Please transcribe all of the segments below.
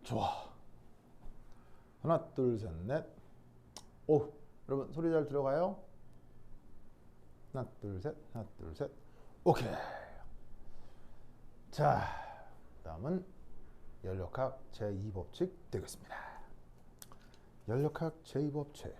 좋아. 하나, 둘, 셋, 넷. 오, 여러분 소리 잘 들어가요? 하나, 둘, 셋, 하나, 둘, 셋. 오케이. 자, 다음은 연력학 제2법칙 되겠습니다. 연력학 제2법칙.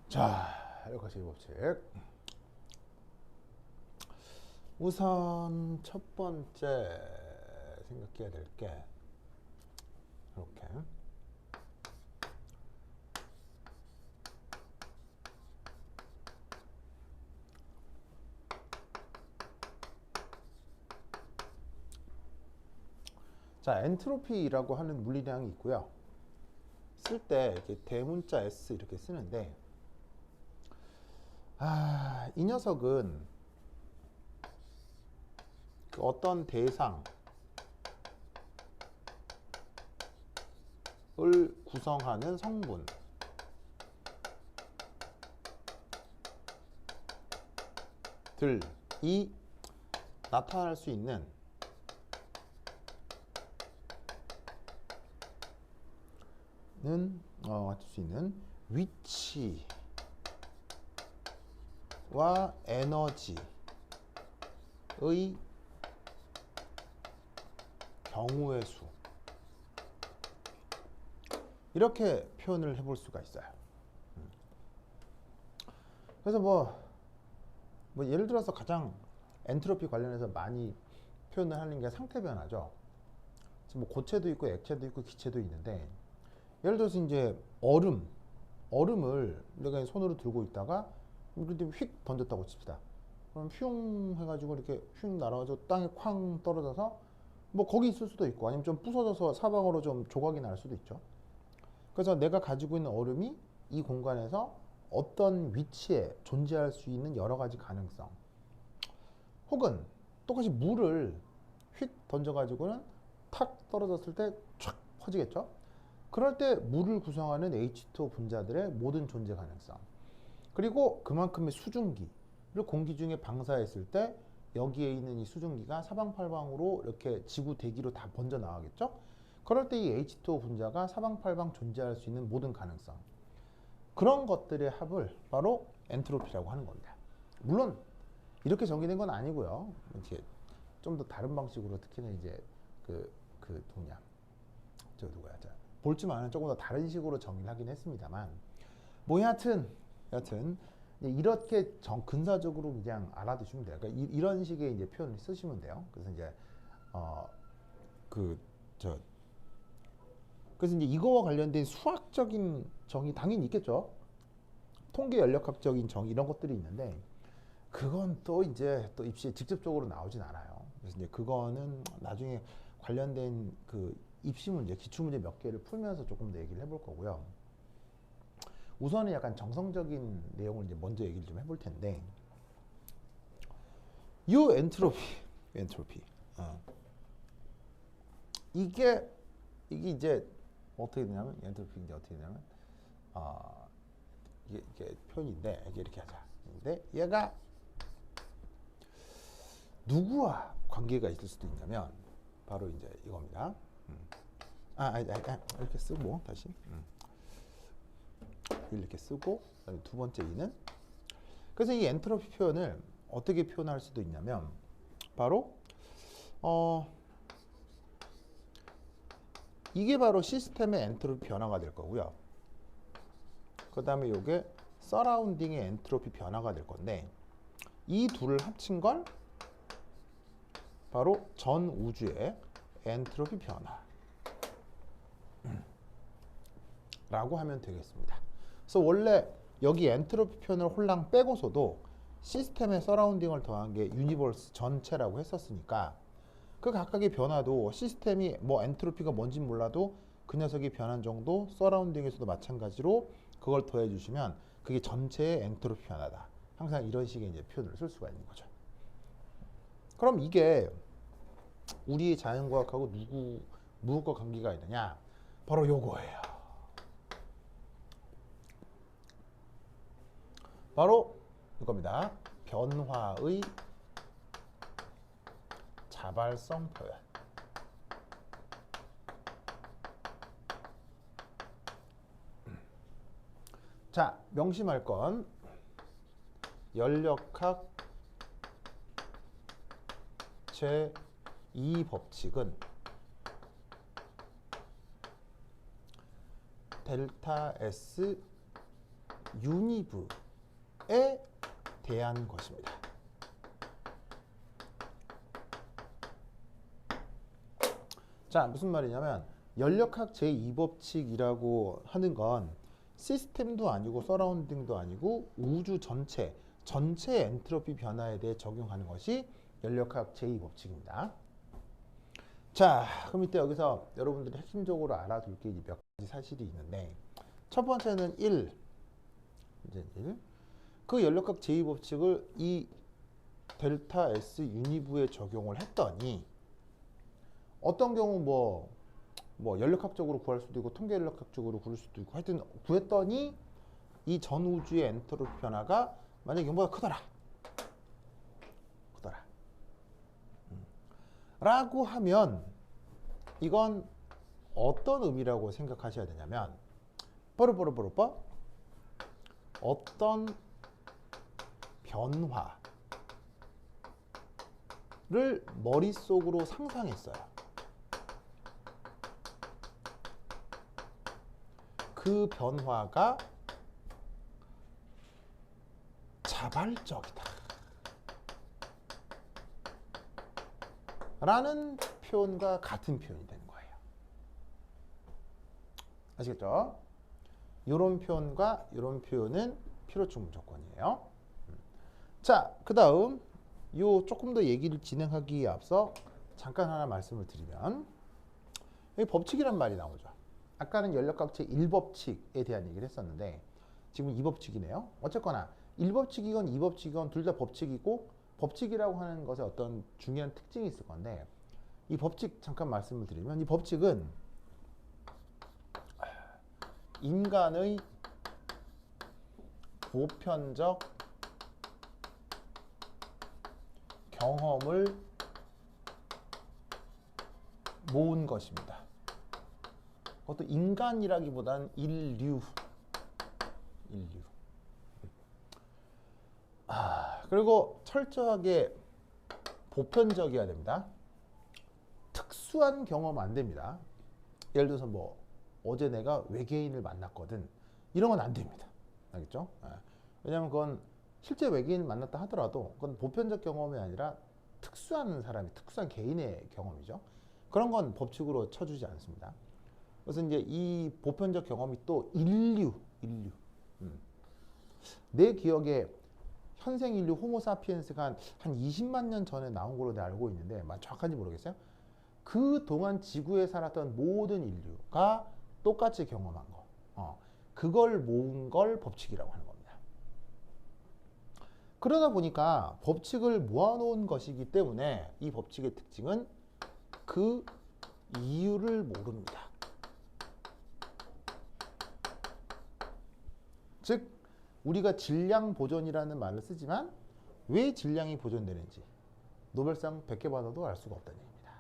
자, 연력학 제2법칙. 우선 첫 번째 생각해야 될 게 이렇게 자, 엔트로피라고 하는 물리량이 있고요. 쓸 때 이렇게 대문자 S 이렇게 쓰는데 이 녀석은 그 어떤 대상을 구성하는 성분이 나타날 수 있는 위치와 에너지의 경우의 수, 이렇게 표현을 해볼 수가 있어요. 그래서 뭐 예를 들어서 가장 엔트로피 관련해서 많이 표현을 하는 게 상태 변화죠. 지금 뭐 고체도 있고 액체도 있고 기체도 있는데, 예를 들어서 이제 얼음을 내가 손으로 들고 있다가 이렇게 휙 던졌다고 칩시다. 그럼 흉 해가지고 이렇게 휙 날아가지고 땅에 쾅 떨어져서 뭐 거기 있을 수도 있고, 아니면 좀 부서져서 사방으로 좀 조각이 날 수도 있죠. 그래서 내가 가지고 있는 얼음이 이 공간에서 어떤 위치에 존재할 수 있는 여러 가지 가능성, 혹은 똑같이 물을 휙 던져가지고는 탁 떨어졌을 때 촥 퍼지겠죠. 그럴 때 물을 구성하는 H2O 분자들의 모든 존재 가능성, 그리고 그만큼의 수증기를 공기 중에 방사했을 때 여기에 있는 이 수증기가 사방팔방으로 이렇게 지구 대기로 다 번져 나가겠죠. 그럴 때 이 H2O 분자가 사방팔방 존재할 수 있는 모든 가능성, 그런 것들의 합을 바로 엔트로피라고 하는 겁니다. 물론 이렇게 정의된 건 아니고요. 이제 좀 더 다른 방식으로, 특히나 이제 볼츠만은 조금 더 다른 식으로 정의를 하긴 했습니다만, 뭐 여하튼 이렇게 근사적으로 그냥 알아두시면 돼요. 그러니까 이런 식의 이제 표현을 쓰시면 돼요. 그래서 이제 그래서 이제 이거와 관련된 수학적인 정의 당연히 있겠죠. 통계 연력학적인 정의 이런 것들이 있는데, 그건 또 이제 또 입시에 직접적으로 나오진 않아요. 그래서 이제 그거는 나중에 관련된 그 입시 문제, 기출 문제 몇 개를 풀면서 조금 더 얘기를 해볼 거고요. 우선은 약간 정성적인 내용을 이제 먼저 얘기를 좀 해볼 텐데, 요 엔트로피, 이게 이제 어떻게 되냐면, 엔트로피 이제 어떻게 되냐면, 이게 표현인데, 이게 이렇게 하자. 근데 얘가 누구와 관계가 있을 수도 있냐면 바로 이제 이겁니다. 이렇게 쓰고 다시 이렇게 쓰고 그다음에 두 번째 이는 그래서 이 엔트로피 표현을 어떻게 표현할 수도 있냐면 바로 이게 바로 시스템의 엔트로피 변화가 될 거고요. 그 다음에 이게 서라운딩의 엔트로피 변화가 될 건데 이 둘을 합친 걸 바로 전 우주의 엔트로피 변화 라고 하면 되겠습니다. 그래서 원래 여기 엔트로피 표현을 홀랑 빼고서도 시스템의 서라운딩을 더한 게 유니버스 전체라고 했었으니까 그 각각의 변화도 시스템이 뭐 엔트로피가 뭔지 몰라도 그 녀석이 변한 정도 서라운딩에서도 마찬가지로 그걸 더해 주시면 그게 전체의 엔트로피 변화다. 항상 이런 식의 이제 표현을 쓸 수가 있는 거죠. 그럼 이게 우리 자연과학하고 무엇과 관계가 있느냐? 바로 요거예요. 바로 이겁니다. 변화의 자발성 표현. 자, 명심할 건 연력학 제2법칙은 델타 S 유니브에 대한 것입니다. 자, 무슨 말이냐면 연력학 제2법칙이라고 하는 건 시스템도 아니고 서라운딩도 아니고 우주 전체 엔트로피 변화에 대해 적용하는 것이 연력학 제2법칙입니다. 자, 그럼 이때 여기서 여러분들이 핵심적으로 알아둘 게 몇 가지 사실이 있는데 첫 번째는 1. 그 연력학 제2법칙을 이 델타 S 유니브에 적용을 했더니 어떤 경우 뭐 연력학적으로 구할 수도 있고 통계 연력학적으로 구할 수도 있고 하여튼 구했더니 이 전 우주의 엔트로피 변화가 만약에 0보다 크더라 라고 하면 이건 어떤 의미라고 생각하셔야 되냐면 어떤 변화를 머릿속으로 상상했어요. 그 변화가 자발적이다 라는 표현과 같은 표현이 되는 거예요. 아시겠죠? 이런 표현과 이런 표현은 필요충분 조건이에요. 자, 그 다음 요 조금 더 얘기를 진행하기에 앞서 잠깐 하나 말씀을 드리면 여기 법칙이란 말이 나오죠. 아까는 연력학 제1법칙에 대한 얘기를 했었는데 지금 2법칙이네요. 어쨌거나 1법칙이건 2법칙이건 둘 다 법칙이고 법칙이라고 하는 것에 어떤 중요한 특징이 있을 건데 이 법칙 잠깐 말씀을 드리면 이 법칙은 인간의 보편적 경험을 모은 것입니다. 그것도 인간이라기보다는 인류. 그리고 철저하게 보편적이어야 됩니다. 특수한 경험 안 됩니다. 예를 들어서 뭐 어제 내가 외계인을 만났거든. 이런 건 안 됩니다. 알겠죠? 왜냐하면 그건 실제 외계인을 만났다 하더라도 그건 보편적 경험이 아니라 특수한 사람이 특수한 개인의 경험이죠. 그런 건 법칙으로 쳐주지 않습니다. 그래서 이제 이 보편적 경험이 또 인류. 내 기억에 현생 인류 호모사피엔스가 한 20만 년 전에 나온 걸로 내가 알고 있는데 정확한지 모르겠어요. 그 동안 지구에 살았던 모든 인류가 똑같이 경험한 거, 그걸 모은 걸 법칙이라고 하는 겁니다. 그러다 보니까 법칙을 모아놓은 것이기 때문에 이 법칙의 특징은 그 이유를 모릅니다. 즉 우리가 질량 보존이라는 말을 쓰지만 왜 질량이 보존되는지 노벨상 100개 받아도 알 수가 없다는 얘기입니다.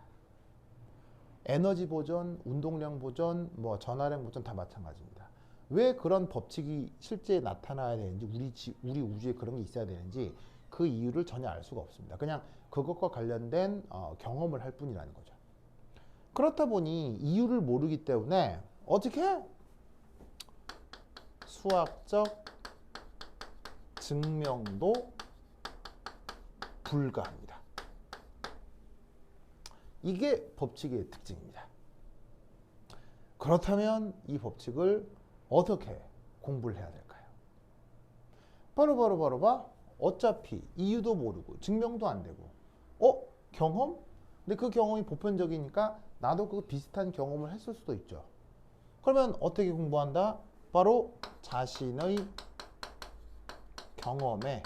에너지 보전, 운동량 보전, 뭐 전하량 보전 다 마찬가지입니다. 왜 그런 법칙이 실제 나타나야 되는지, 우리 우주에 그런 게 있어야 되는지 그 이유를 전혀 알 수가 없습니다. 그냥 그것과 관련된 경험을 할 뿐이라는 거죠. 그렇다 보니 이유를 모르기 때문에 어떻게? 수학적 증명도 불가합니다. 이게 법칙의 특징입니다. 그렇다면 이 법칙을 어떻게 공부를 해야 될까요? 바로 어차피 이유도 모르고 증명도 안 되고 경험? 근데 그 경험이 보편적이니까 나도 그 비슷한 경험을 했을 수도 있죠. 그러면 어떻게 공부한다? 바로 자신의 경험에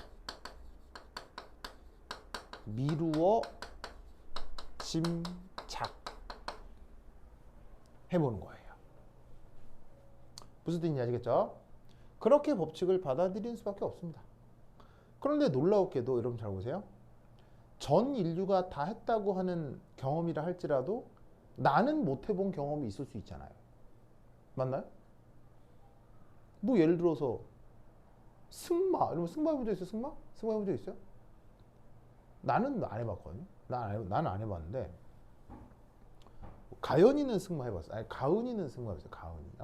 미루어 짐작해보는 거예요. 무슨 뜻인지 아시겠죠? 그렇게 법칙을 받아들이는 수밖에 없습니다. 그런데 놀라웠게도 여러분 잘 보세요. 전 인류가 다 했다고 하는 경험이라 할지라도 나는 못 해본 경험이 있을 수 있잖아요. 맞나요? 뭐 예를 들어서 승마. 여러분 승마 해본 적 있어요? 승마 해본 적 있어요? 나는 안 해봤거든요. 나는 안 해봤는데 가연이는 승마 해봤어요. 아니 가은이는 승마 해봤어요.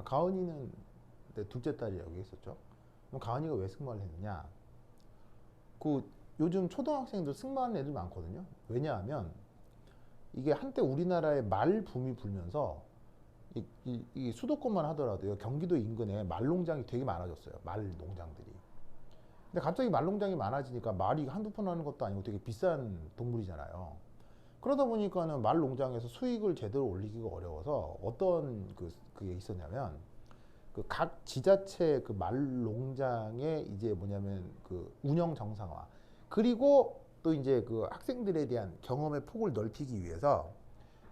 가은이는 내 둘째 딸이 여기 있었죠. 그럼 가은이가 왜 승마를 했느냐? 요즘 초등학생들 승마하는 애들 많거든요. 왜냐하면 이게 한때 우리나라에 말 붐이 불면서 이 수도권만 하더라도요, 경기도 인근에 말 농장이 되게 많아졌어요. 말 농장들이. 근데 갑자기 말 농장이 많아지니까 말이 한두 푼 하는 것도 아니고 되게 비싼 동물이잖아요. 그러다 보니까는 말 농장에서 수익을 제대로 올리기가 어려워서 어떤 그게 있었냐면 각 지자체 그 말 농장의 이제 뭐냐면 그 운영 정상화, 그리고 또 이제 그 학생들에 대한 경험의 폭을 넓히기 위해서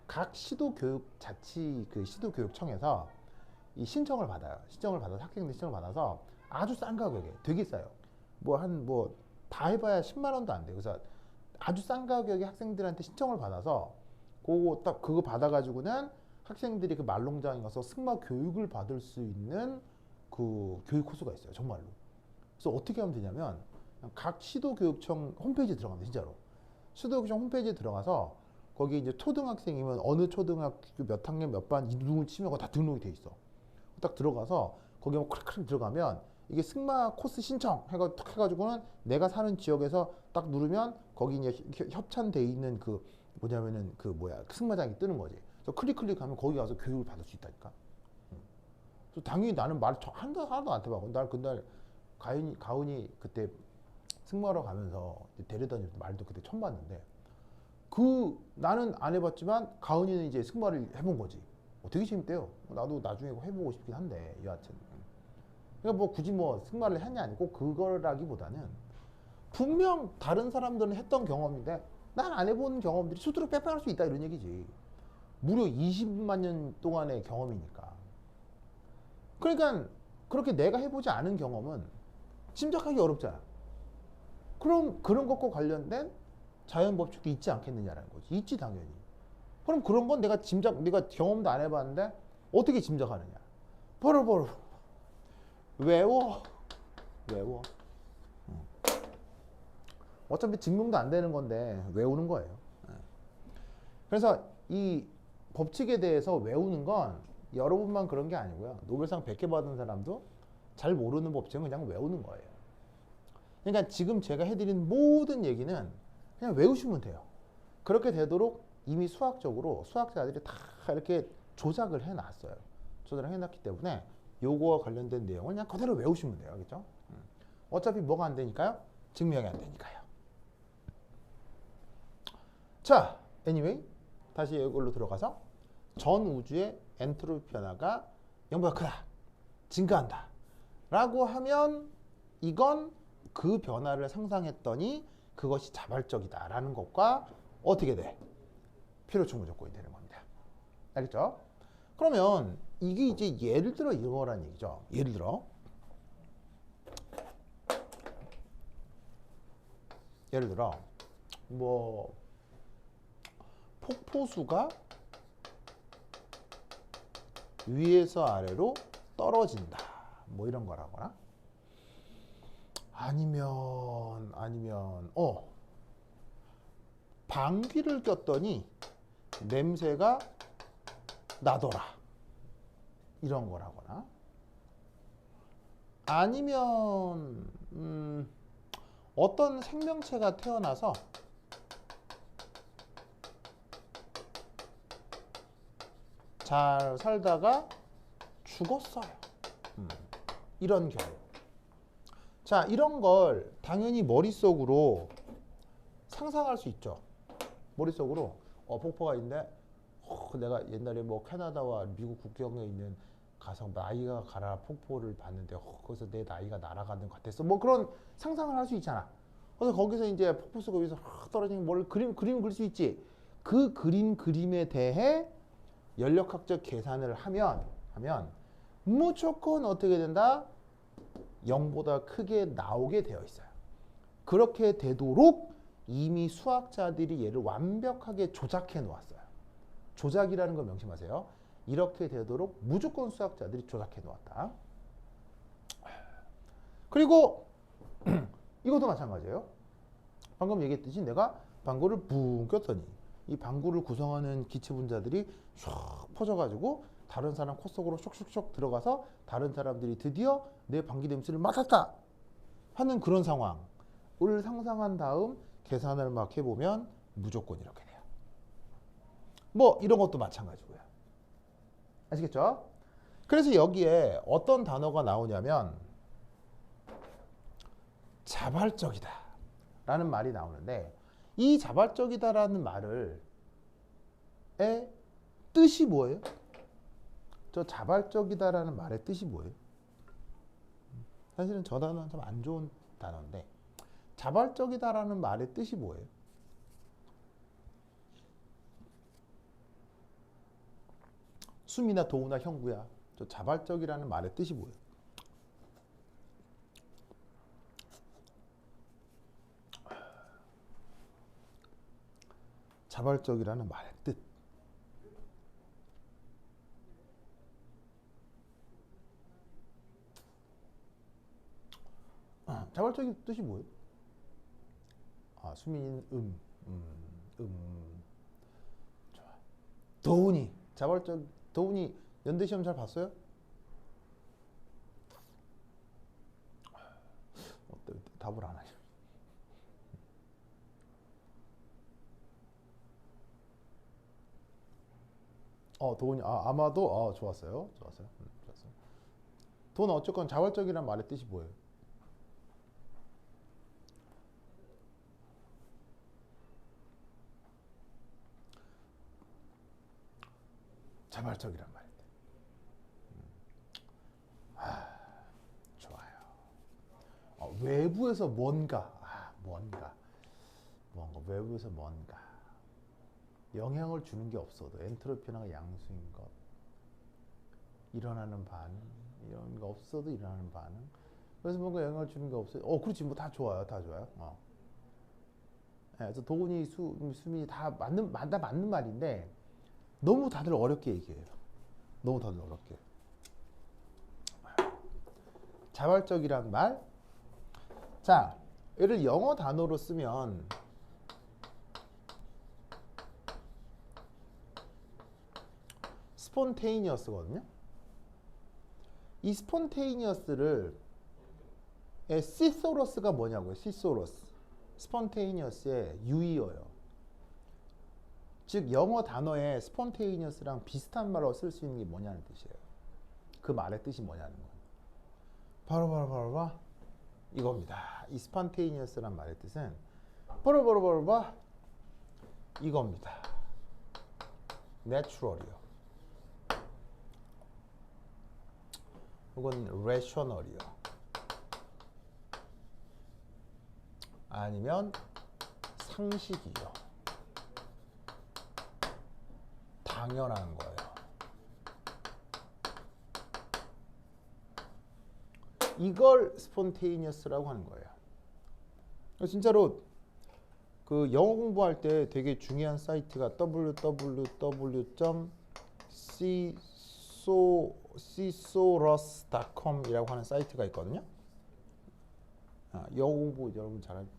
각 시도교육자치 그 시도교육청에서 이 신청을 받아요. 신청을 받아서 학생들 신청을 받아서 아주 싼 가격에, 되게 싸요. 다 해봐야 10만 원도 안 돼요. 그래서 아주 싼 가격에 학생들한테 신청을 받아서 그거 받아가지고는 학생들이 그 말농장에 가서 승마 교육을 받을 수 있는 그 교육 코스가 있어요. 정말로. 그래서 어떻게 하면 되냐면 각 시도교육청 홈페이지에 들어갑니다. 진짜로. 시도교육청 홈페이지에 들어가서 거기 이제 초등학생이면 어느 초등학교 몇 학년 몇 반 이름을 치면 그거 다 등록이 돼 있어. 딱 들어가서 거기 클릭 들어가면 이게 승마 코스 신청 해가지고는 내가 사는 지역에서 딱 누르면 거기 이제 협찬돼 있는 뭐냐면은 승마장이 뜨는 거지. 그래서 클릭하면 거기 가서 교육을 받을 수 있다니까. 그래서 당연히 나는 말 하나도 안 해봤고, 날 그날 가은이 그때 승마하러 가면서 데려다 줄 때 말도 그때 처음 봤는데 나는 안 해봤지만 가은이는 이제 승마를 해본 거지. 되게 재밌대요. 나도 나중에 해보고 싶긴 한데 여하튼. 그러니까 굳이 승마를 했냐 아니고 그거라기보다는 분명 다른 사람들은 했던 경험인데 난 안 해본 경험들이 수두룩 빼빼할 수 있다 이런 얘기지. 무려 20만 년 동안의 경험이니까. 그러니까 그렇게 내가 해보지 않은 경험은 짐작하기 어렵잖아. 그럼 그런 것과 관련된 자연 법칙도 있지 않겠느냐라는 거지. 있지 당연히. 그럼 그런 건 내가 경험도 안 해봤는데 어떻게 짐작하느냐? 바로 외워. 어차피 증명도 안 되는 건데 외우는 거예요. 그래서 이 법칙에 대해서 외우는 건 여러분만 그런 게 아니고요. 노벨상 100개 받은 사람도 잘 모르는 법칙은 그냥 외우는 거예요. 그러니까 지금 제가 해드린 모든 얘기는 그냥 외우시면 돼요. 그렇게 되도록 이미 수학적으로 수학자들이 다 이렇게 조작을 해놨어요. 조작을 해놨기 때문에 요거와 관련된 내용을 그냥 그대로 외우시면 돼요. 알겠죠? 어차피 뭐가 안 되니까요? 증명이 안 되니까요. 자, anyway, 다시 이걸로 들어가서 전 우주의 엔트로피 변화가 0보다 크다, 증가한다 라고 하면 이건 그 변화를 상상했더니 그것이 자발적이다 라는 것과 어떻게 돼? 필요충분 조건이 되는 겁니다. 알겠죠? 그러면 이게 이제 예를 들어 이거란 얘기죠. 예를 들어 폭포수가 위에서 아래로 떨어진다. 뭐 이런 거라거나. 아니면 방귀를 꼈더니 냄새가 나더라. 이런 거라거나. 아니면 어떤 생명체가 태어나서 잘 살다가 죽었어요. 이런 경우. 자, 이런 걸 당연히 머릿속으로 상상할 수 있죠. 머릿속으로 폭포가 있는데 내가 옛날에 뭐 캐나다와 미국 국경에 있는 가서 나이가 가라 폭포를 봤는데 거기서 내 나이가 날아가는 것 같았어. 뭐 그런 상상을 할 수 있잖아. 그래서 거기서 이제 폭포 수가 위에서 떨어지는 뭘 그림 그릴 수 있지. 그 그림에 대해 연력학적 계산을 하면 무조건 어떻게 된다? 0보다 크게 나오게 되어 있어요. 그렇게 되도록 이미 수학자들이 얘를 완벽하게 조작해 놓았어요. 조작이라는 걸 명심하세요. 이렇게 되도록 무조건 수학자들이 조작해 놓았다. 그리고 이것도 마찬가지예요. 방금 얘기했듯이 내가 방구를 붕 꼈더니 이 방구를 구성하는 기체 분자들이 슉 퍼져가지고 다른 사람 코 속으로 쇽쇽쇽 들어가서 다른 사람들이 드디어 내 방귀 냄새를 맡았다 하는 그런 상황을 상상한 다음 계산을 막 해보면 무조건 이렇게 돼요. 뭐 이런 것도 마찬가지고요. 아시겠죠? 그래서 여기에 어떤 단어가 나오냐면 자발적이다 라는 말이 나오는데, 이 자발적이다 라는 말의 뜻이 뭐예요? 저 자발적이다 라는 말의 뜻이 뭐예요? 사실은 저 단어는 참 안 좋은 단어인데, 자발적이다 라는 말의 뜻이 뭐예요? 수미나 도우나 형구야, 저 자발적이라는 말의 뜻이 뭐예요? 자발적이라는 말의 뜻. 자발적인 뜻이 뭐예요? 수민이는 좋아. 도훈이 도훈이 연대 시험 잘 봤어요? 어때? 답을 안 하죠. 도훈이 아마도 좋았어요. 좋았어요. 도훈 어쨌건 자발적이란 말의 뜻이 뭐예요? 자발적이란 말인데. 좋아요. 외부에서 뭔가 외부에서 뭔가 영향을 주는 게 없어도 엔트로피나 양수인 것, 일어나는 반응, 이런 거 없어도 일어나는 반응. 그래서 뭔가 영향을 주는 게 없어요. 그렇지, 뭐 다 좋아요, 다 좋아요. 그래서 도훈이 수민이 다 맞는 말인데 너무 다들 어렵게 얘기해요. 너무 다들 어렵게. 자발적이란 말. 자, 얘를 영어 단어로 쓰면 spontaneous거든요. 이 spontaneous를 시소러스가 뭐냐고요. 시소러스. spontaneous의 유의어예요. 즉 영어 단어에 spontaneous랑 비슷한 말로 쓸 수 있는 게 뭐냐는 뜻이에요. 그 말의 뜻이 뭐냐는 거예요. 바로 이겁니다. 이 spontaneous란 말의 뜻은 바로 이겁니다. natural이요. 혹은 rational이요. 아니면 상식이요. 당연한 거예요. 이걸 spontaneous라고 하는 거예요. 진짜로 그 영어 공부할 때 되게 중요한 사이트가 www.csorus.com이라고 하는 사이트가 있거든요. 영어 공부 여러분 잘 알고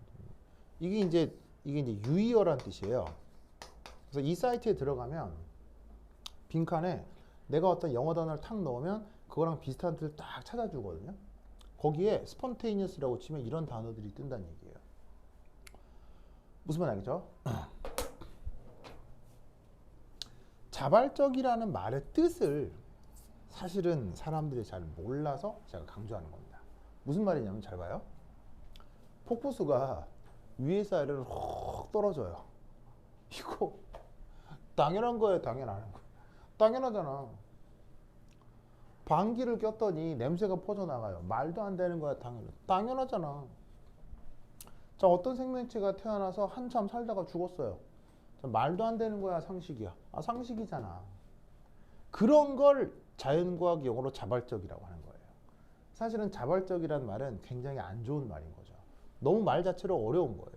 이게 이제 유의어란 뜻이에요. 그래서 이 사이트에 들어가면 빈칸에 내가 어떤 영어 단어를 탁 넣으면 그거랑 비슷한 뜻을 딱 찾아주거든요. 거기에 spontaneous라고 치면 이런 단어들이 뜬다는 얘기예요. 무슨 말 알겠죠? 자발적이라는 말의 뜻을 사실은 사람들이 잘 몰라서 제가 강조하는 겁니다. 무슨 말이냐면 잘 봐요. 폭포수가 위에서 아래로 확 떨어져요. 이거 당연한 거예요, 당연한 거. 당연하잖아. 방귀를 꼈더니 냄새가 퍼져나가요. 말도 안 되는 거야, 당연하잖아. 자, 어떤 생명체가 태어나서 한참 살다가 죽었어요. 자, 말도 안 되는 거야, 상식이야. 상식이잖아. 그런 걸 자연과학 용어로 자발적이라고 하는 거예요. 사실은 자발적이라는 말은 굉장히 안 좋은 말인 거죠. 너무 말 자체로 어려운 거예요.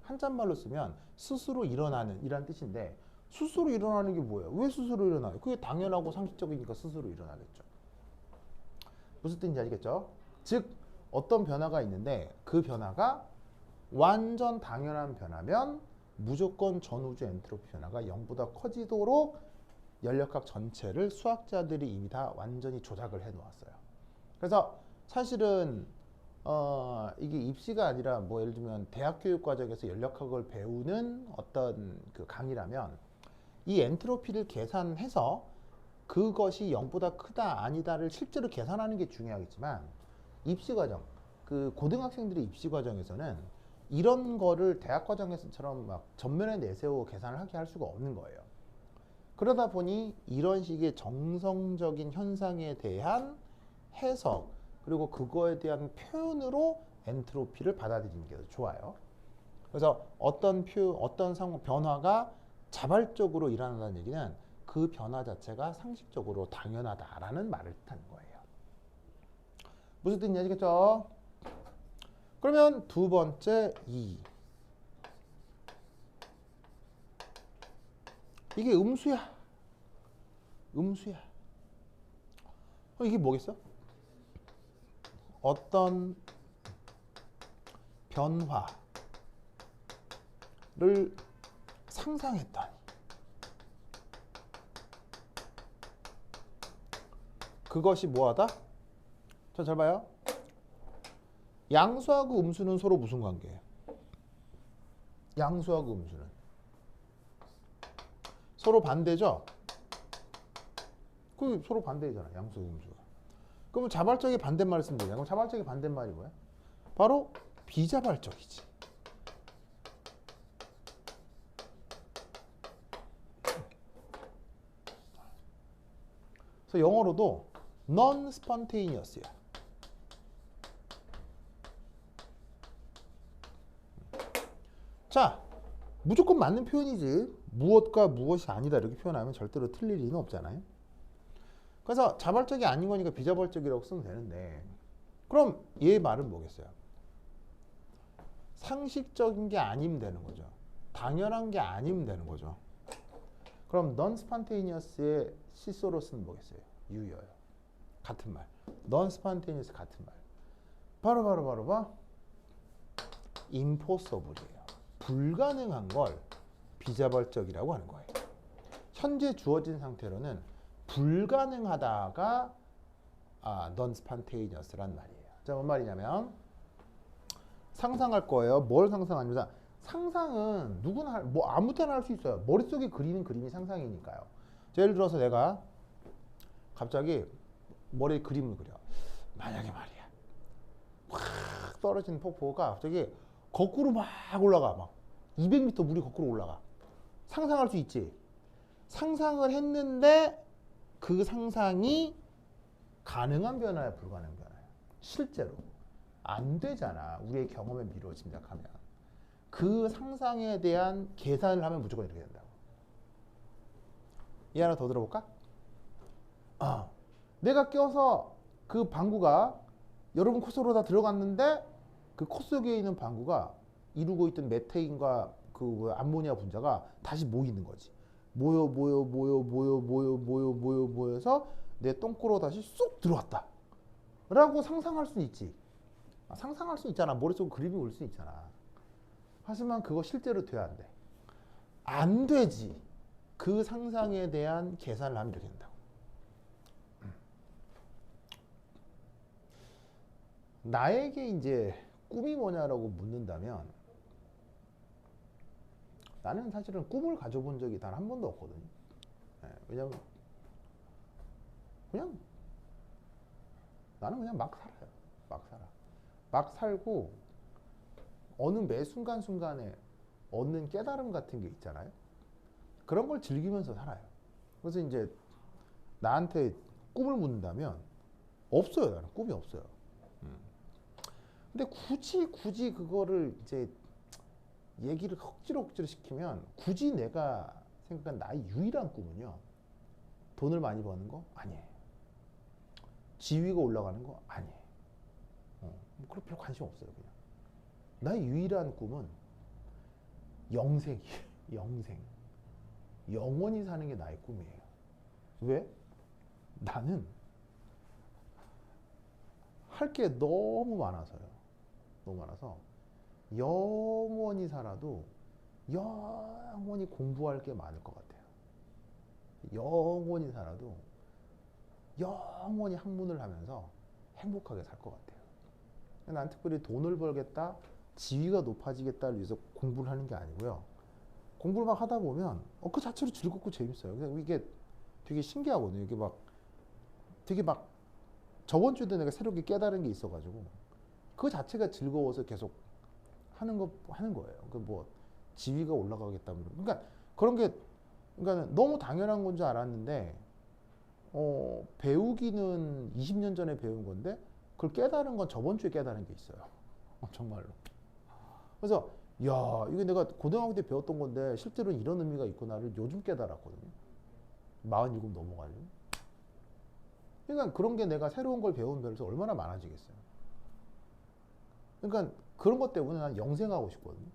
한자말로 쓰면 스스로 일어나는 이란 뜻인데 스스로 일어나는 게 뭐예요? 왜 스스로 일어나요? 그게 당연하고 상식적이니까 스스로 일어나겠죠. 무슨 뜻인지 알겠죠? 즉 어떤 변화가 있는데 그 변화가 완전 당연한 변화면 무조건 전우주 엔트로피 변화가 0보다 커지도록 연력학 전체를 수학자들이 이미 다 완전히 조작을 해 놓았어요. 그래서 사실은 이게 입시가 아니라 뭐 예를 들면 대학 교육 과정에서 연력학을 배우는 어떤 그 강의라면 이 엔트로피를 계산해서 그것이 0보다 크다 아니다를 실제로 계산하는 게 중요하겠지만 입시 과정, 그 고등학생들의 입시 과정에서는 이런 거를 대학 과정에서처럼 막 전면에 내세워 계산을 하게 할 수가 없는 거예요. 그러다 보니 이런 식의 정성적인 현상에 대한 해석 그리고 그거에 대한 표현으로 엔트로피를 받아들이는 게 더 좋아요. 그래서 어떤 상황 변화가 자발적으로 일어난다는 얘기는 그 변화 자체가 상식적으로 당연하다라는 말을 뜻하는 거예요. 무슨 뜻인지 아시겠죠? 그러면 두 번째 2. 이게 음수야. 음수야. 이게 뭐겠어? 어떤 변화를 상상했다니. 그것이 뭐하다? 자, 잘 봐요. 양수하고 음수는 서로 무슨 관계예요? 양수하고 음수는 서로 반대죠? 그 서로 반대잖아, 양수, 음수가. 그러면 자발적인 반대말을 쓰면 되냐? 그럼 자발적인 반대말이 뭐야? 바로 비자발적이지. 그래서 영어로도 non-spontaneous야. 자, 무조건 맞는 표현이지. 무엇과 무엇이 아니다 이렇게 표현하면 절대로 틀릴 리는 없잖아요. 그래서 자발적이 아닌 거니까 비자발적이라고 쓰면 되는데 그럼 얘 말은 뭐겠어요? 상식적인 게 아니면 되는 거죠. 당연한 게 아니면 되는 거죠. 그럼 non-spontaneous의 시소로스는 뭐겠어요? 유효요. 같은 말. non-spontaneous 같은 말. 바로 봐. impossible이에요. 불가능한 걸 비자발적이라고 하는 거예요. 현재 주어진 상태로는 불가능하다가 non-spontaneous란 말이에요. 자, 뭔 말이냐면 상상할 거예요. 뭘 상상하냐면 상상은 누구나 뭐 아무 때나 할 수 있어요. 머릿속에 그리는 그림이 상상이니까요. 예를 들어서 내가 갑자기 머리에 그림을 그려. 만약에 말이야. 확 떨어지는 폭포가 갑자기 거꾸로 막 올라가. 막 200m 물이 거꾸로 올라가. 상상할 수 있지. 상상을 했는데 그 상상이 가능한 변화야, 불가능한 변화야. 실제로 안 되잖아. 우리의 경험에 미루어 짐작하면. 그 상상에 대한 계산을 하면 무조건 이렇게 된다고. 이 하나 더 들어볼까? 내가 껴서 그 방구가 여러분 코 속으로 다 들어갔는데 그 코 속에 있는 방구가 이루고 있던 메테인과 그 암모니아 분자가 다시 모이는 거지. 모여서 내 똥꼬로 다시 쏙 들어왔다 라고 상상할 수 있지. 상상할 수 있잖아. 머릿속에 그림이 올 수 있잖아. 하지만 그거 실제로 돼야 안 돼. 안 되지. 그 상상에 대한 계산을 하면 이렇게 된다고. 나에게 이제 꿈이 뭐냐라고 묻는다면 나는 사실은 꿈을 가져본 적이 단 한 번도 없거든요. 왜냐면 그냥 나는 그냥 막 살아요. 막 살아. 막 살고 어느 매 순간순간에 얻는 깨달음 같은 게 있잖아요. 그런 걸 즐기면서 살아요. 그래서 이제 나한테 꿈을 묻는다면 없어요. 나는 꿈이 없어요. 근데 굳이 그거를 이제 얘기를 억지로 시키면 굳이 내가 생각한 나의 유일한 꿈은요. 돈을 많이 버는 거? 아니에요. 지위가 올라가는 거? 아니에요. 뭐 그런 별 관심 없어요. 그냥. 나의 유일한 꿈은 영생이에요. 영생. 영원히 사는 게 나의 꿈이에요. 왜? 나는 할 게 너무 많아서요. 너무 많아서 영원히 살아도 영원히 공부할 게 많을 것 같아요. 영원히 살아도 영원히 학문을 하면서 행복하게 살 것 같아요. 난 특별히 돈을 벌겠다, 지위가 높아지겠다를 위해서 공부를 하는 게 아니고요. 공부를 막 하다 보면 그 자체로 즐겁고 재밌어요. 그냥 이게 되게 신기하거든요. 이게 막 되게 막 저번 주에도 내가 새롭게 깨달은 게 있어가지고 그 자체가 즐거워서 계속 하는 거예요. 그 뭐 지위가 올라가겠다. 그러니까 그런 게 그러니까 너무 당연한 건 줄 알았는데 배우기는 20년 전에 배운 건데 그걸 깨달은 건 저번 주에 깨달은 게 있어요. 정말로. 그래서 야 이게 내가 고등학교 때 배웠던 건데 실제로는 이런 의미가 있구나를 요즘 깨달았거든요. 47 넘어가려고. 그러니까 그런 게 내가 새로운 걸 배우는 배로서 얼마나 많아지겠어요. 그러니까 그런 것 때문에 난 영생하고 싶거든요.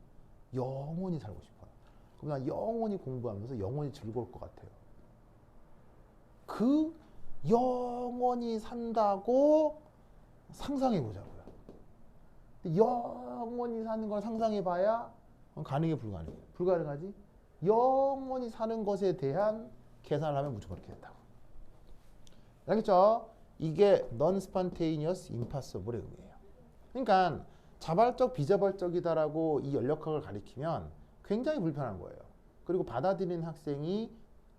영원히 살고 싶어요. 그럼 난 영원히 공부하면서 영원히 즐거울 것 같아요. 그 영원히 산다고 상상해 보자고요. 영원히 사는 걸 상상해 봐야 가능해 불가능해? 불가능하지? 영원히 사는 것에 대한 계산을 하면 무조건 이렇게 된다고. 알겠죠? 이게 non-spontaneous impossible의 의미예요. 그러니까 자발적 비자발적이다라고 이 연력학을 가리키면 굉장히 불편한 거예요. 그리고 받아들이는 학생이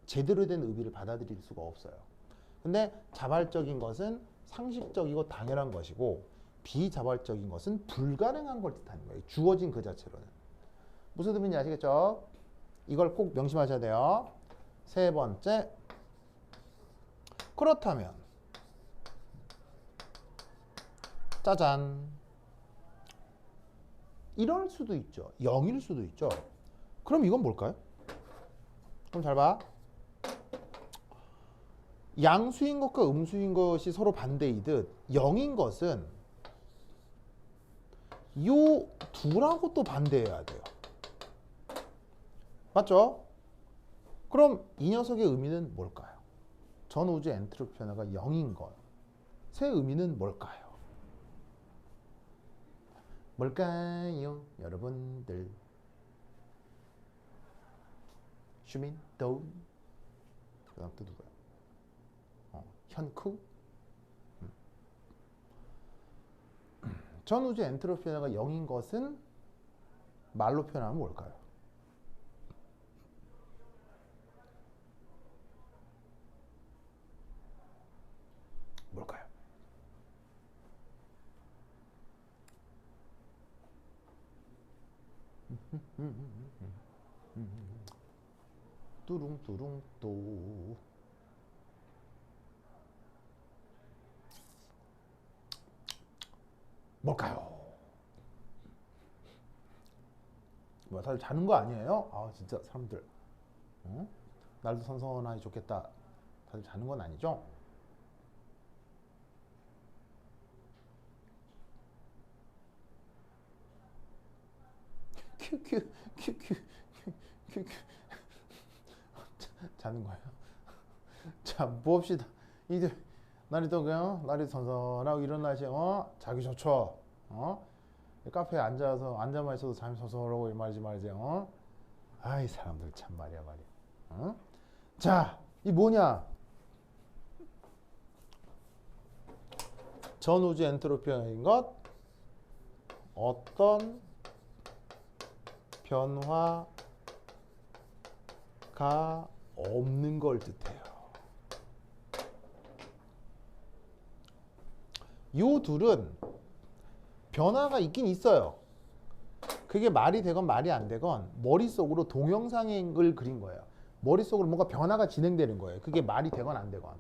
제대로 된 의미를 받아들일 수가 없어요. 근데 자발적인 것은 상식적이고 당연한 것이고 비자발적인 것은 불가능한 걸 뜻하는 거예요. 주어진 그 자체로는. 무슨 의미인지 아시겠죠? 이걸 꼭 명심하셔야 돼요. 세 번째, 그렇다면 짜잔 이럴 수도 있죠. 0일 수도 있죠. 그럼 이건 뭘까요? 그럼 잘 봐. 양수인 것과 음수인 것이 서로 반대이듯 0인 것은 요 둘하고 또 반대해야 돼요. 맞죠? 그럼 이 녀석의 의미는 뭘까요? 전 우주 엔트로피 변화가 0인 것의 의미는 뭘까요? 뭘까요, 여러분들? 슈민도우. 그 다음 또 누구야? 현쿠. 전 우주 엔트로피 변화가 0인 것은 말로 표현하면 뭘까요? 뭘까요? 뚜룽뚜룽 또 뭘까요? 뭐 다들 자는 거 아니에요? 아 진짜 사람들 날도 선선하니 좋겠다. 다들 자는 건 아니죠? 큐큐큐큐큐큐큐 자는 거예요. 자, 봅시다. 이제 날이 또 그냥 날이 선선하고 이런 날씨에 자기 좋죠. 카페에 앉아만 있어도 잠이 서서하고 이 말이지. 아이 사람들 참 말이야. 자, 이 뭐냐? 전우주 엔트로피인 것, 어떤 변화가 없는 걸 뜻해요. 요 둘은 변화가 있긴 있어요. 그게 말이 되건 말이 안 되건 머릿속으로 동영상을 그린 거예요. 머릿속으로 뭔가 변화가 진행되는 거예요. 그게 말이 되건 안 되건.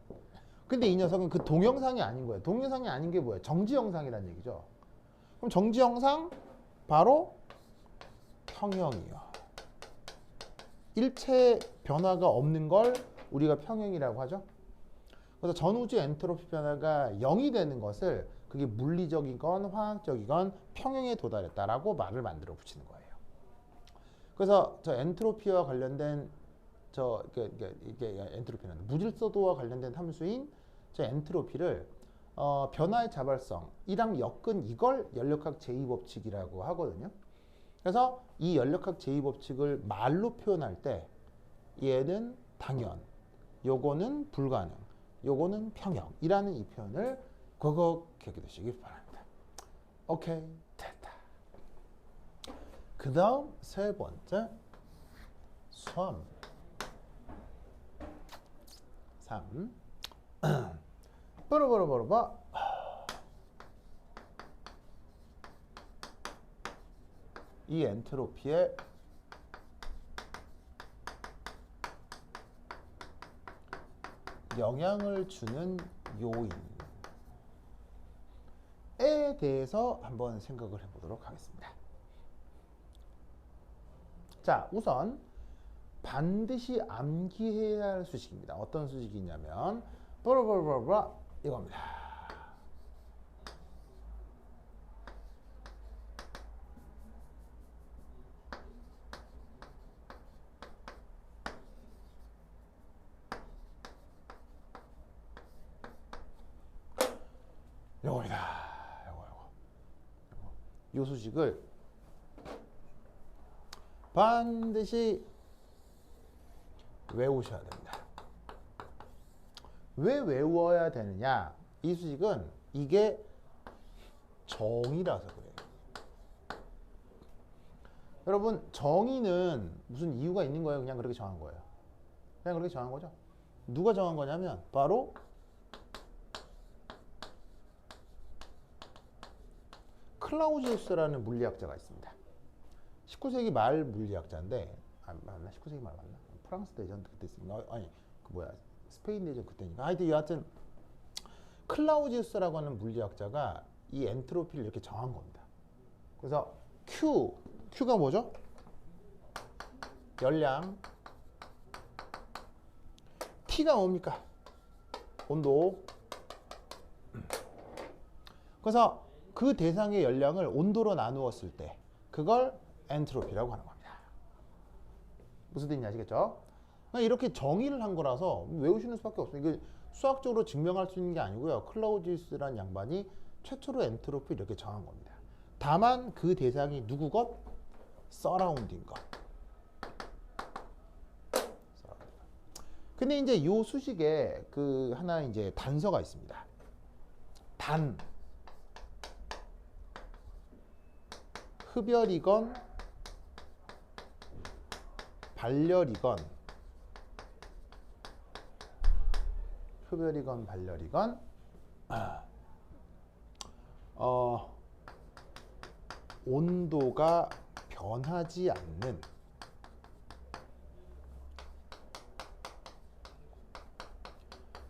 근데 이 녀석은 그 동영상이 아닌 거예요. 동영상이 아닌 게 뭐예요? 정지 영상이라는 얘기죠. 그럼 정지 영상 바로 평형이요. 일체 변화가 없는 걸 우리가 평형이라고 하죠. 그래서 전우주 엔트로피 변화가 0이 되는 것을 그게 물리적이건 화학적이건 평형에 도달했다라고 말을 만들어 붙이는 거예요. 그래서 저 엔트로피와 관련된 이게 엔트로피는 무질서도와 관련된 함수인 저 엔트로피를 변화의 자발성이랑 엮은 이걸 연력학 제2법칙이라고 하거든요. 그래서 이 연력학 제2법칙을 말로 표현할 때 얘는 당연, 요거는 불가능, 요거는 평형이라는 이 표현을 그거 기억해 두시기 바랍니다. 오케이, 됐다. 그 다음 세 번째 수험 3 빠라바라바라바 이 엔트로피에 영향을 주는 요인에 대해서 한번 생각을 해보도록 하겠습니다. 자, 우선 반드시 암기해야 할 수식입니다. 어떤 수식이냐면 빠라바라바라 이겁니다. 요겁니다. 요 수식을 반드시 외우셔야 됩니다. 왜 외워야 되느냐? 이 수식은 이게 정의라서 그래요. 여러분, 정의는 무슨 이유가 있는 거예요? 그냥 그렇게 정한 거예요. 그냥 그렇게 정한 거죠. 누가 정한 거냐면 바로 클라우지우스라는 물리학자가 있습니다. 19세기 말 물리학자인데, 맞나? 19세기 말 맞나? 프랑스 대전 그때 있습니다. 아니, 스페인 대전 그때니까. 여하튼 클라우지우스라고 하는 물리학자가 이 엔트로피를 이렇게 정한 겁니다. 그래서 Q가 뭐죠? 열량. T가 뭡니까? 온도. 그래서 그 대상의 열량을 온도로 나누었을 때 그걸 엔트로피라고 하는 겁니다. 무슨 뜻인지 아시겠죠? 이렇게 정의를 한 거라서 외우시는 수밖에 없어요. 이게 수학적으로 증명할 수 있는 게 아니고요. 클라우지우스라는 양반이 최초로 엔트로피 이렇게 정한 겁니다. 다만 그 대상이 누구 것? 서라운딩 것. 근데 이제 요 수식에 그 하나 이제 단서가 있습니다. 흡열이건 발열이건 온도가 변하지 않는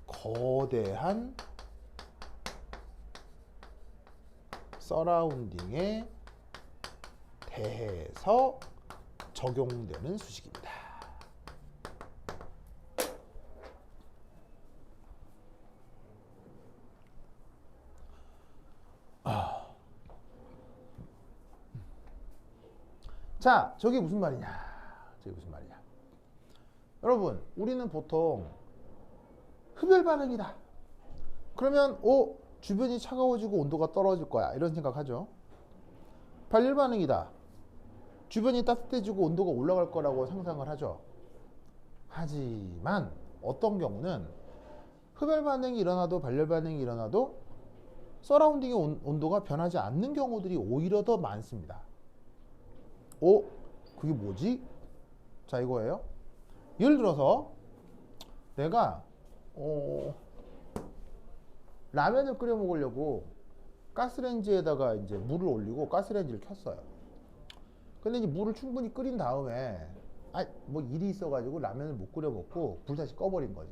거대한 서라운딩에 대해서 적용되는 수식입니다. 자, 저게 무슨 말이냐? 저게 무슨 말이냐? 여러분, 우리는 보통 흡열 반응이다. 그러면 주변이 차가워지고 온도가 떨어질 거야. 이런 생각하죠. 발열 반응이다. 주변이 따뜻해지고 온도가 올라갈 거라고 상상을 하죠. 하지만 어떤 경우는 흡열 반응이 일어나도 발열 반응이 일어나도 서라운딩의 온도가 변하지 않는 경우들이 오히려 더 많습니다. 그게 뭐지? 자, 이거예요. 예를 들어서 내가 라면을 끓여 먹으려고 가스레인지에다가 이제 물을 올리고 가스레인지를 켰어요. 근데 이제 물을 충분히 끓인 다음에 뭐 일이 있어가지고 라면을 못 끓여 먹고 불 다시 꺼버린 거지.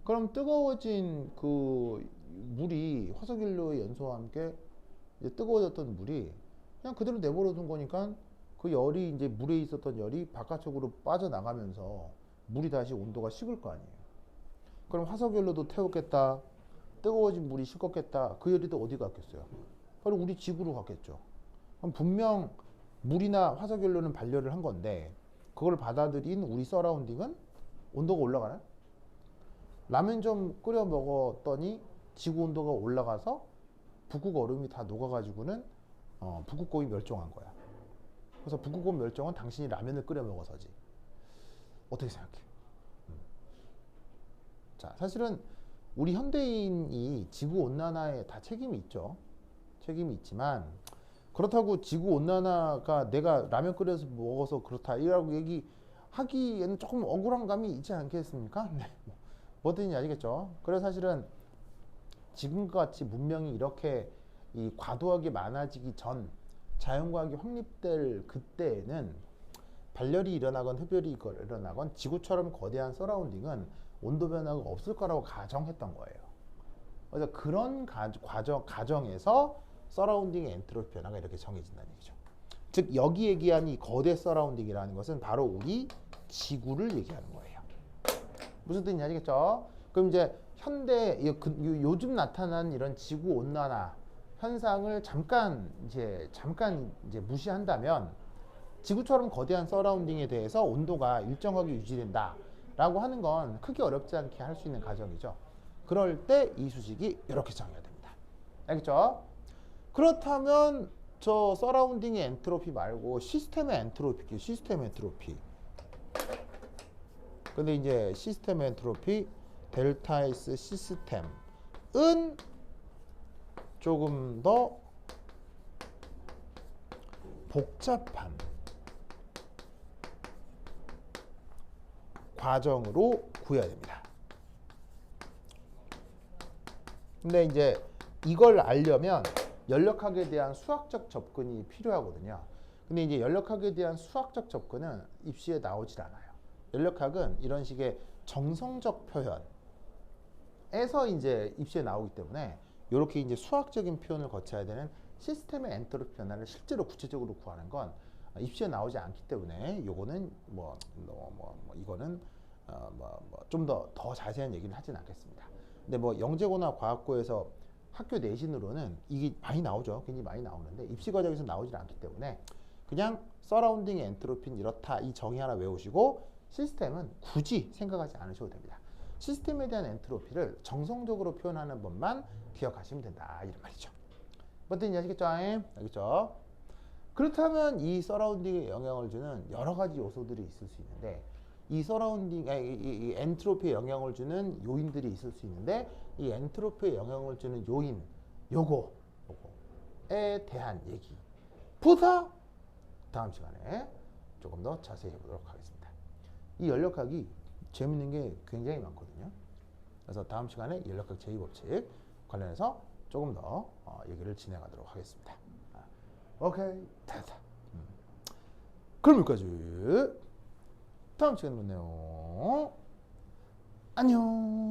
그럼 뜨거워진 그 물이 화석연료의 연소와 함께 이제 뜨거워졌던 물이 그냥 그대로 내버려 둔 거니까 그 열이 이제 물에 있었던 열이 바깥쪽으로 빠져나가면서 물이 다시 온도가 식을 거 아니에요. 그럼 화석연료도 태웠겠다. 뜨거워진 물이 식었겠다. 그 열이 또 어디 갔겠어요? 바로 우리 지구로 갔겠죠. 그럼 분명 물이나 화석연료는 발열을 한 건데 그걸 받아들인 우리 서라운딩은 온도가 올라가나요? 라면 좀 끓여 먹었더니 지구 온도가 올라가서 북극 얼음이 다 녹아가지고는 북극곰이 멸종한 거야. 그래서 북극곰 멸종은 당신이 라면을 끓여 먹어서지. 어떻게 생각해? 자, 사실은 우리 현대인이 지구 온난화에 다 책임이 있죠. 책임이 있지만 그렇다고 지구 온난화가 내가 라면 끓여서 먹어서 그렇다 이라고 얘기하기에는 조금 억울한 감이 있지 않겠습니까? 네. 뭐 뜻인지 알겠죠? 그래서 사실은 지금과 같이 문명이 이렇게 과도하게 많아지기 전 자연과학이 확립될 그때에는 발열이 일어나건 흡열이 일어나건 지구처럼 거대한 서라운딩은 온도 변화가 없을 거라고 가정했던 거예요. 그래서 그런 가정에서 서라운딩의 엔트로피 변화가 이렇게 정해진다는 얘기죠. 즉 여기 얘기한 이 거대 서라운딩이라는 것은 바로 우리 지구를 얘기하는 거예요. 무슨 뜻인지 아시겠죠? 그럼 이제 요즘 나타난 이런 지구 온난화 현상을 잠깐 무시한다면 지구처럼 거대한 서라운딩에 대해서 온도가 일정하게 유지된다라고 하는 건 크게 어렵지 않게 할 수 있는 가정이죠. 그럴 때 이 수식이 이렇게 정해야 됩니다. 알겠죠? 그렇다면 저 서라운딩의 엔트로피 말고 시스템의 엔트로피. 근데 이제 시스템 엔트로피 델타 S 시스템은 조금 더 복잡한 과정으로 구해야 됩니다. 근데 이제 이걸 알려면 연력학에 대한 수학적 접근이 필요하거든요. 근데 이제 연력학에 대한 수학적 접근은 입시에 나오질 않아요. 연력학은 이런 식의 정성적 표현에서 이제 입시에 나오기 때문에 이렇게 이제 수학적인 표현을 거쳐야 되는 시스템의 엔트로피 변화를 실제로 구체적으로 구하는 건 입시에 나오지 않기 때문에 요거는 이거는 좀 더 자세한 얘기는 하진 않겠습니다. 근데 뭐 영재고나 과학고에서 학교 내신으로는 이게 많이 나오죠. 굉장히 많이 나오는데 입시 과정에서 나오질 않기 때문에 그냥 서라운딩 엔트로피는 이렇다 이 정의 하나 외우시고 시스템은 굳이 생각하지 않으셔도 됩니다. 시스템에 대한 엔트로피를 정성적으로 표현하는 법만 기억하시면 된다 이런 말이죠. 뭔 뜻인지 아시겠죠? 알겠죠? 그렇다면 이 서라운딩에 영향을 주는 여러 가지 요소들이 있을 수 있는데 이 엔트로피에 영향을 주는 요인들이 있을 수 있는데 이 엔트로피에 영향을 주는 요인 요거에 대한 얘기보다 다음 시간에 조금 더 자세히 해보도록 하겠습니다. 이 연력학이 재밌는 게 굉장히 많거든요. 그래서 다음 시간에 연력학 제2법칙 관련해서 조금 더 얘기를 진행하도록 하겠습니다. 오케이, 됐다. 그럼 여기까지. 다음 시간에 만나요. 안녕.